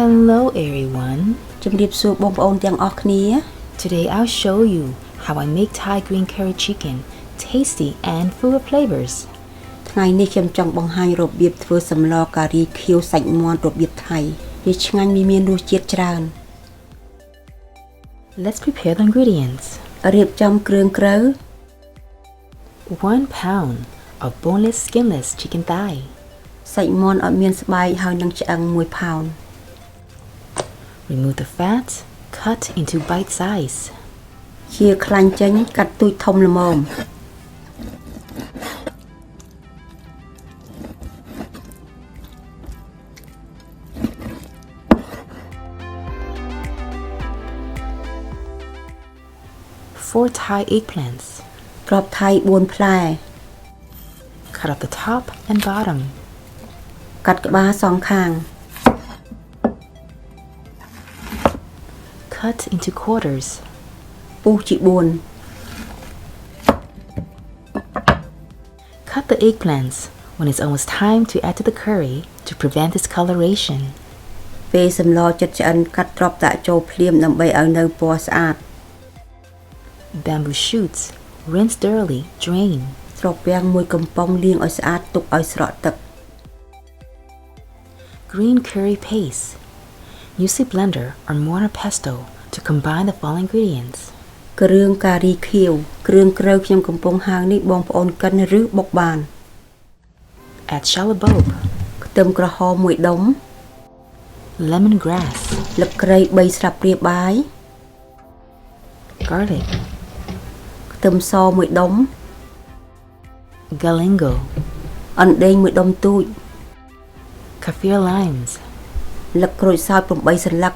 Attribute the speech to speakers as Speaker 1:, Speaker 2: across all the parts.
Speaker 1: Hello everyone.
Speaker 2: ជំរាបសួរបងប្អូនទាំងអស់គ្នា
Speaker 1: Today I'll show you how I make Thai green curry chicken tasty and full of flavors.
Speaker 2: ថ្ងៃនេះខ្ញុំចង់បង្ហាញរបៀបធ្វើសម្លការីខៀវសាច់មាន់របៀបថៃវាឆ្ងាញ់មានរសជាតិច្រើន
Speaker 1: Let's prepare the ingredients.
Speaker 2: រៀបចំគ្រឿងក្រៅ
Speaker 1: 1 pound of boneless skinless chicken thigh.
Speaker 2: សាច់មាន់អត់មានស្បែកហើយនឹងឆ្អឹង1 pound.
Speaker 1: Remove the fat, cut into bite size.
Speaker 2: ជាខ្លាញ់ចេញកាត់ទូចធំល្មម
Speaker 1: 4 Thai eggplants.
Speaker 2: ក្របថៃ4ផ្លែ
Speaker 1: Cut off the top and bottom.
Speaker 2: កាត់ក្បាលសងខាង
Speaker 1: Cut into quarters.
Speaker 2: ពុះជា4
Speaker 1: Cut the eggplants when it's almost time to add to the curry to prevent discoloration.
Speaker 2: ពេលសម្លចិត្តឆ្អិនកាត់ត្រប់ដាក់ចូលភ្លាមដើម្បីឲ្យនៅពណ៌ស្អាត
Speaker 1: Bamboo shoots, rinse thoroughly, drain.
Speaker 2: ត្រពាំងមួយកំប៉ុងលាងឲ្យស្អាតទុកឲ្យស្រក់ទឹក
Speaker 1: Green curry paste. Use a blender or mortar pestle to combine the following ingredients.
Speaker 2: គ្រឿងការីខៀវគ្រឿងក្រៅខ្ញុំកំពុងហាងនេះបងប្អូនកិនឬបុកបាន
Speaker 1: Add shallot bulb,
Speaker 2: ខ្ទឹមក្រហម1ដុំ
Speaker 1: lemongrass,
Speaker 2: លឹកគ្រៃ3ស្លាបព្រាបាយ
Speaker 1: garlic,
Speaker 2: ខ្ទឹមស1ដុំ
Speaker 1: galangal,
Speaker 2: អណ្ដែង1ដុំទូច
Speaker 1: kaffir limes,
Speaker 2: លឹកក្រូចសើច8សន្លឹក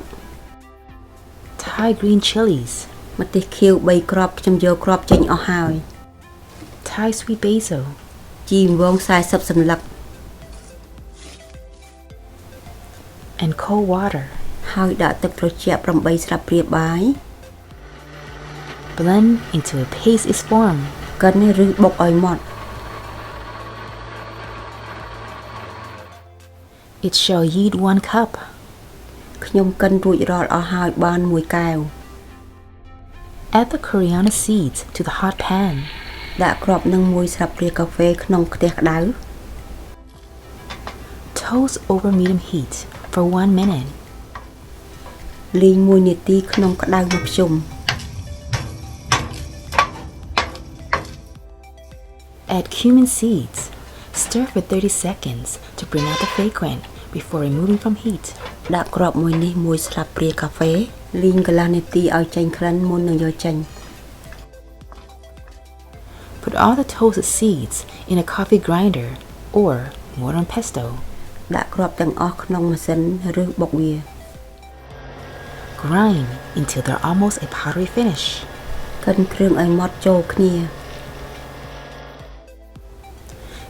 Speaker 1: Thai green chilies,
Speaker 2: ម្ទេសខៀវ3គ្រាប់ខ្ញុំយកគ្រាប់ចេញអស់ហើយ
Speaker 1: Thai sweet basil,
Speaker 2: ជីអំវង40សន្លឹក
Speaker 1: and cold water.
Speaker 2: ហើយដាក់ទឹកត្រជាក់8ស្លាបព្រាបាយ
Speaker 1: Blend until a paste is formed.
Speaker 2: កិនឬបុកឲ្យម៉ត់
Speaker 1: It shall yield 1 cup.
Speaker 2: ខ្ញុំកិនរួចរាល់អស់ហើយបាន1កែវ
Speaker 1: Add the coriander seeds to the hot pan.
Speaker 2: ដាក់គ្រាប់នឹង1ស្លាបព្រាកាហ្វេក្នុងខ្ទះក្តៅ
Speaker 1: Toast over medium heat for 1 minute.
Speaker 2: លីង1នាទីក្នុងក្តៅមកភ្ជុំ
Speaker 1: Add cumin seeds. Stir for 30 seconds to bring out the fragrance before removing from heat.
Speaker 2: ដាក់គ្រាប់មួយនេះ1ស្លាបព្រាកាហ្វេលីងកន្លះនាទីឲ្យចេញក្លិនមុននឹងយកចេញ
Speaker 1: Put all the toasted seeds in a coffee grinder or mortar and pestle.
Speaker 2: ដាក់គ្រាប់ទាំងអស់ក្នុងម៉ាស៊ីនឬបុកវា
Speaker 1: Grind until they're almost a powdery finish.
Speaker 2: កិនគ្រឿងឲ្យម៉ត់ចូលគ្នា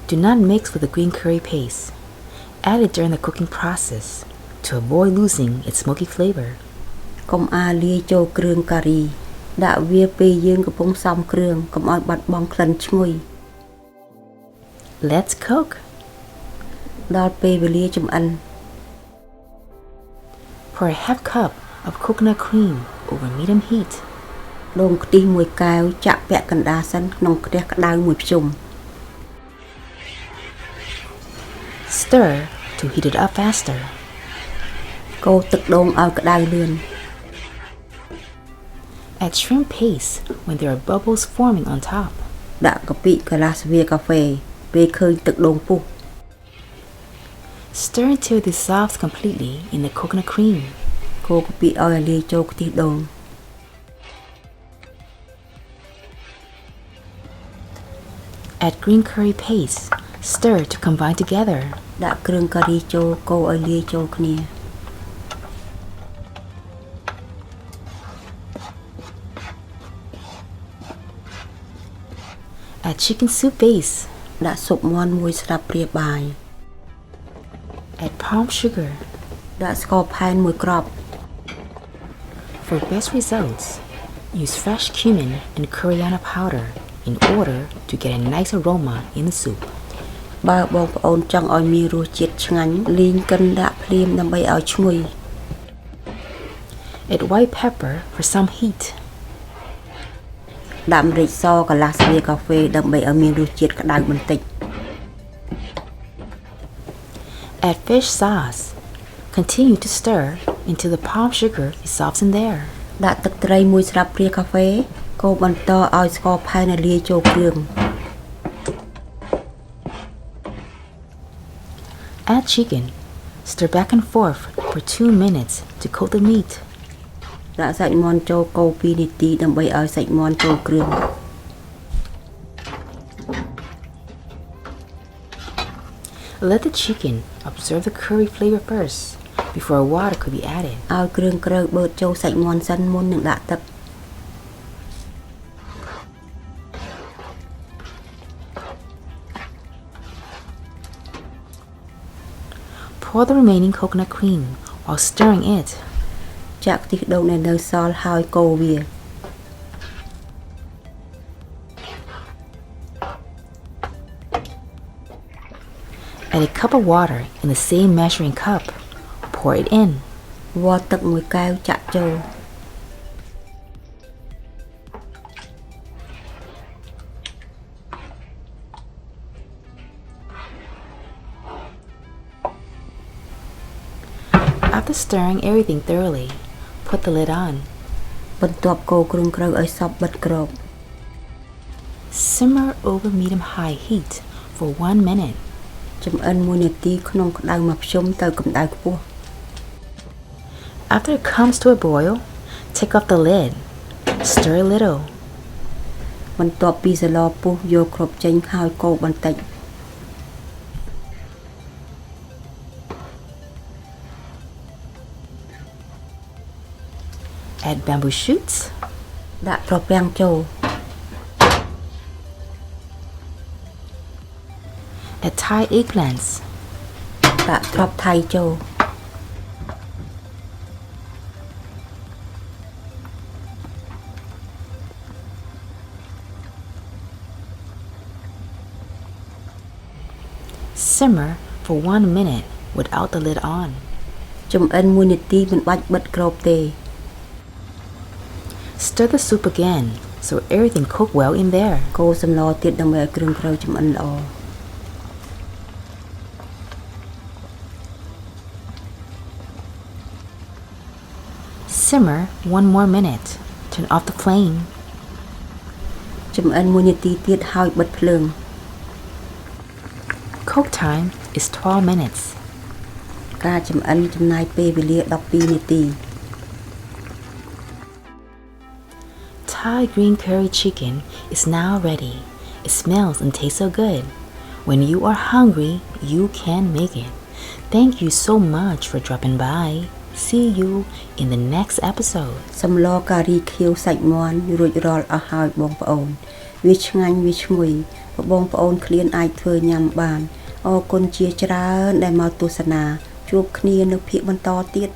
Speaker 1: Do not mix with the green curry paste. Add it during the cooking process to avoid losing its smoky flavor.
Speaker 2: កុំអាលាយចូលគ្រឿងការីដាក់វាពេលយើងកំពុងផ្សំគ្រឿងកុំឲ្យបាត់បង់ក្លិនឈ្ងុយ
Speaker 1: Let's cook.
Speaker 2: ដល់ពេលវេលាចម្អិន
Speaker 1: Pour a half cup of coconut cream over medium heat.
Speaker 2: ដូងខ្ទិះ1កែវចាក់ពាក់កណ្ដាលសិនក្នុងខ្ទះក្តៅមួយភ្ជុំ
Speaker 1: Stir to heat it up faster.
Speaker 2: កូរទឹកដូងឲ្យក្តៅលឿន
Speaker 1: Add shrimp paste when there are bubbles forming on top.
Speaker 2: ដាក់កាពិកន្លះស្វាកាហ្វេពេលឃើញទឹកដូងពុះ
Speaker 1: Stir until it dissolves completely in the coconut cream.
Speaker 2: កូរកាពិឲ្យលាយចូលខ្ទិះដូង
Speaker 1: Add green curry paste. Stir to combine together.
Speaker 2: ដាក់គ្រឿងការីចូលកូរឲ្យលាយចូលគ្នា
Speaker 1: Add chicken soup base.
Speaker 2: ដាក់ស៊ុបមាន់1ស្លាបព្រាបាយ
Speaker 1: Add palm sugar.
Speaker 2: ដាក់ស្ករផែន1គ្រាប់
Speaker 1: For best results, use fresh cumin and coriander powder in order to get a nice aroma in the soup.
Speaker 2: បើបងប្អូនចង់ឲ្យមានរសជាតិឆ្ងាញ់លីងកិនដាក់ភ្លាមដើម្បីឲ្យឈ្ងុយ
Speaker 1: Add white pepper for some heat.
Speaker 2: ដាក់ម្រេចសកន្លះស្លាបកាហ្វេដើម្បីឲ្យមានរសជាតិក្តៅបន្តិច
Speaker 1: Add fish sauce. Continue to stir until the palm sugar dissolves in there.
Speaker 2: ដាក់ទឹកត្រី1ស្លាបព្រាកាហ្វេកូរបន្តឲ្យស្ករផៅនៅលាយចូលគ្រឿង
Speaker 1: Add chicken. Stir back and forth for 2 minutes to coat the meat.
Speaker 2: ដាក់សាច់មាន់ចូលកូរ2នាទីដើម្បីឲ្យសាច់មាន់ចូលគ្រឿង
Speaker 1: Let the chicken absorb the curry flavor first before water could be added.
Speaker 2: ឲ្យគ្រឿងក្រើបឺតចូលសាច់មាន់សិនមុននឹងដាក់ទឹក
Speaker 1: Pour the remaining coconut cream while stirring it.
Speaker 2: ចាក់ខ្ទិះដូងដែលនៅសល់ហើយកូរវា
Speaker 1: Add a cup of water in the same measuring cup. Pour it in.
Speaker 2: វាស់ទឹក1កែវចាក់ចូល
Speaker 1: After stirring everything thoroughly, put the lid on.
Speaker 2: បន្ទាប់កូរគ្រឿងក្រូវឲ្យសព្វបិទគ្រប
Speaker 1: Simmer over medium-high heat for 1 minute.
Speaker 2: ចម្អិន1នាទីក្នុងក្តៅមកភ្ជុំទៅកម្ដៅខ្ពស់
Speaker 1: After it comes to a boil, take off the lid. Stir a little.
Speaker 2: បន្ទាប់ពីសឡពុះយកគ្រាប់ចេញហើយកូរបន្តិច
Speaker 1: Add bamboo shoots.
Speaker 2: ដាក់ត្រពាំងចូល
Speaker 1: Add Thai eggplants.
Speaker 2: ដាក់ត្រប់ថៃចូល
Speaker 1: Simmer for 1 minute without the lid on.
Speaker 2: ចម្អិន1នាទីមិនបាច់បិទគ្របទេ
Speaker 1: Stir the soup again so everything cook well in there.
Speaker 2: កូរសម្លទៀតដើម្បីឲ្យគ្រឿងក្រូវចម្អិនល្អ
Speaker 1: Simmer 1 more minute. Turn off the flame.
Speaker 2: ចម្អិន1នាទីទៀតហើយបិទភ្លើង
Speaker 1: Cook time is 12 minutes.
Speaker 2: ការចម្អិនចំណាយពេលវេលា12នាទី
Speaker 1: Thai green curry chicken is now ready. It smells and tastes so good. When you are hungry, you can make it. Thank you so much for dropping by. See you in the next episode.
Speaker 2: សម្លការីខៀវសាច់មាន់រួចរាល់អស់ហើយបងប្អូនវាឆ្ងាញ់វាឈ្ងុយបងប្អូនឃ្លានអាចធ្វើញ៉ាំបានអរគុណជាច្រើនដែលមកទស្សនាជួបគ្នានៅភាគបន្តទៀត